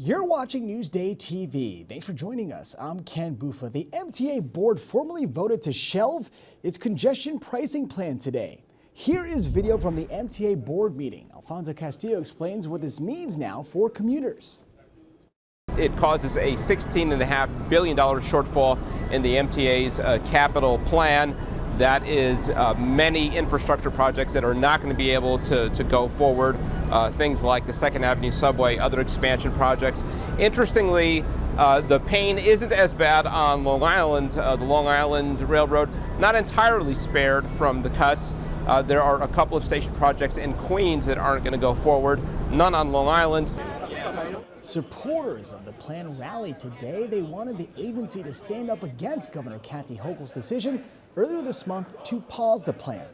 You're watching Newsday TV. Thanks for joining us. I'm Ken Bufa. The MTA board formally voted to shelve its congestion pricing plan today. Here is video from the MTA board meeting. Alfonso Castillo explains what this means now for commuters. It causes a $16.5 billion shortfall in the MTA's capital plan. That is many infrastructure projects that are not going to be able to go forward. Things like the 2nd Avenue subway, other expansion projects. Interestingly, the pain isn't as bad on Long Island. The Long Island Railroad not entirely spared from the cuts. There are a couple of station projects in Queens that aren't going to go forward, none on Long Island. Supporters of the plan rallied today. They wanted the agency to stand up against Governor Kathy Hochul's decision earlier this month to pause the plan.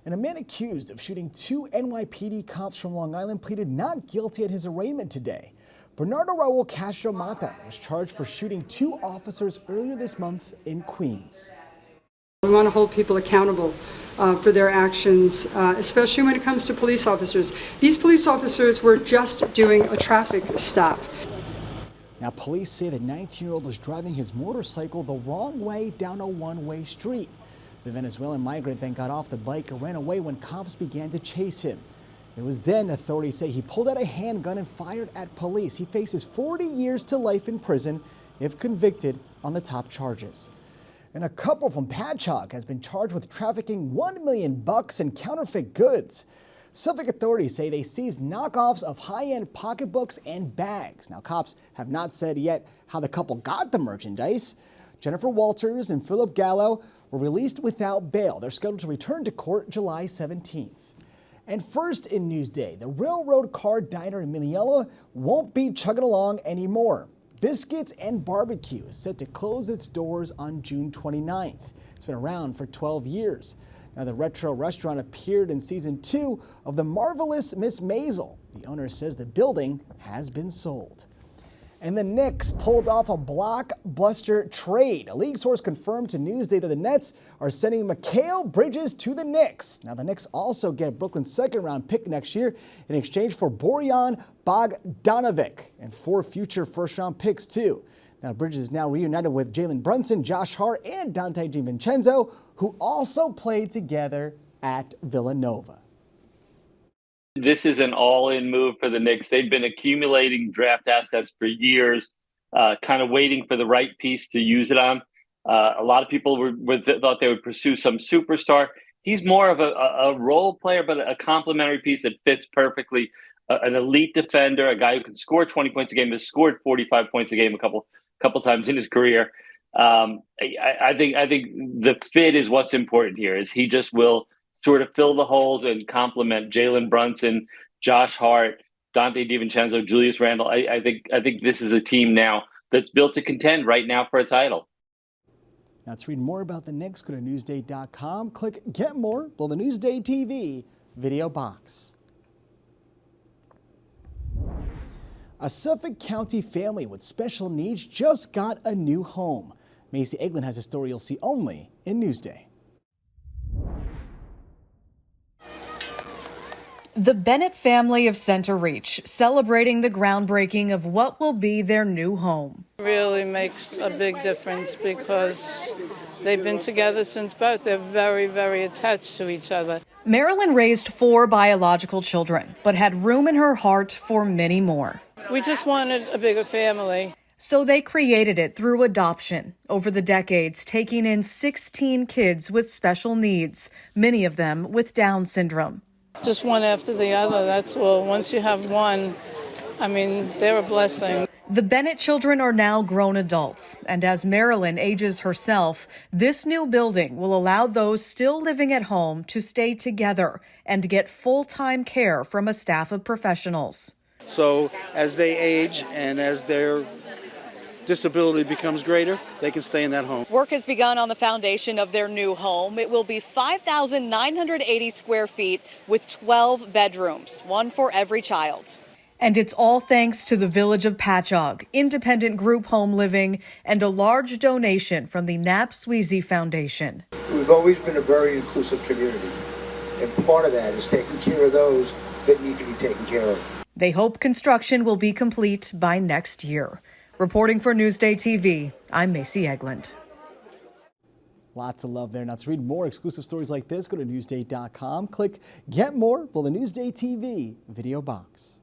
And a man accused of shooting 2 NYPD cops from Long Island pleaded not guilty at his arraignment today. Bernardo Raul Castro Mata was charged for shooting 2 officers earlier this month in Queens. We want to hold people accountable for their actions, especially when it comes to police officers. These police officers were just doing a traffic stop. Now, police say the 19-year-old was driving his motorcycle the wrong way down a one-way street. The Venezuelan migrant then got off the bike and ran away when cops began to chase him. It was then authorities say he pulled out a handgun and fired at police. He faces 40 years to life in prison if convicted on the top charges. And a couple from Patchogue has been charged with trafficking $1 million in counterfeit goods. Suffolk authorities say they seized knockoffs of high-end pocketbooks and bags. Now, cops have not said yet how the couple got the merchandise. Jennifer Walters and Philip Gallo were released without bail. They're scheduled to return to court July 17th. And first in Newsday, the Railroad Car Diner in Mineola won't be chugging along anymore. Biscuits and Barbecue is set to close its doors on June 29th. It's been around for 12 years. Now, the retro restaurant appeared in season 2 of The Marvelous Miss Maisel. The owner says the building has been sold. And the Knicks pulled off a blockbuster trade. A league source confirmed to Newsday that the Nets are sending Mikal Bridges to the Knicks. Now, the Knicks also get Brooklyn's second-round pick next year in exchange for Bojan Bogdanovic and 4 future first-round picks, too. Now, Bridges is now reunited with Jalen Brunson, Josh Hart, and Dante DiVincenzo, who also played together at Villanova. This is an all-in move for the Knicks. They've been accumulating draft assets for years, kind of waiting for the right piece to use it on. A lot of people thought they would pursue some superstar. He's more of a role player, but a complementary piece that fits perfectly. An elite defender, a guy who can score 20 points a game, has scored 45 points a game a couple times in his career. I think the fit is what's important here. Is he just will sort of fill the holes and complement Jalen Brunson, Josh Hart, Dante DiVincenzo, Julius Randle. I think this is a team now that's built to contend right now for a title. Now, to read more about the Knicks, go to Newsday.com. Click Get More below the Newsday TV video box. A Suffolk County family with special needs just got a new home. Macy Eglin has a story you'll see only in Newsday. The Bennett family of Center Reach celebrating the groundbreaking of what will be their new home. Really makes a big difference because they've been together since birth. They're very, very attached to each other. Marilyn raised 4 biological children, but had room in her heart for many more. We just wanted a bigger family. So they created it through adoption, over the decades taking in 16 kids with special needs, many of them with Down syndrome. Just one after the other, that's all. Once you have one, I mean, they're a blessing. The Bennett children are now grown adults, and as Marilyn ages herself, this new building will allow those still living at home to stay together and get full-time care from a staff of professionals. So as they age and as their disability becomes greater, they can stay in that home. Work has begun on the foundation of their new home. It will be 5,980 square feet with 12 bedrooms, one for every child. And it's all thanks to the Village of Patchogue, independent group home living, and a large donation from the Knapp Sweezy Foundation. We've always been a very inclusive community, and part of that is taking care of those that need to be taken care of. They hope construction will be complete by next year. Reporting for Newsday TV, I'm Macy Eglund. Lots of love there. Now, to read more exclusive stories like this, go to Newsday.com. Click Get More, below the Newsday TV video box.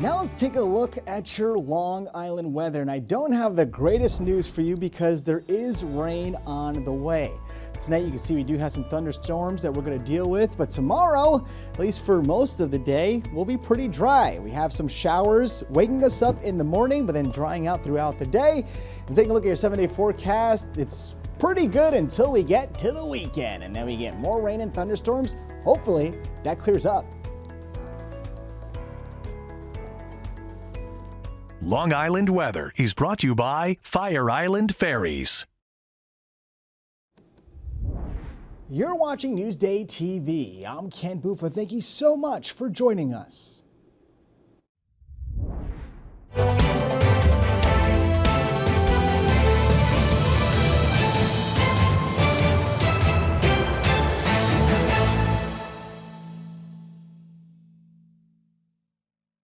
Now let's take a look at your Long Island weather. And I don't have the greatest news for you because there is rain on the way. Tonight you can see we do have some thunderstorms that we're going to deal with, but tomorrow, at least for most of the day, will be pretty dry. We have some showers waking us up in the morning, but then drying out throughout the day. And taking a look at your 7-day forecast, it's pretty good until we get to the weekend. And then we get more rain and thunderstorms. Hopefully that clears up. Long Island weather is brought to you by Fire Island Ferries. You're watching Newsday TV. I'm Ken Buffa. Thank you so much for joining us.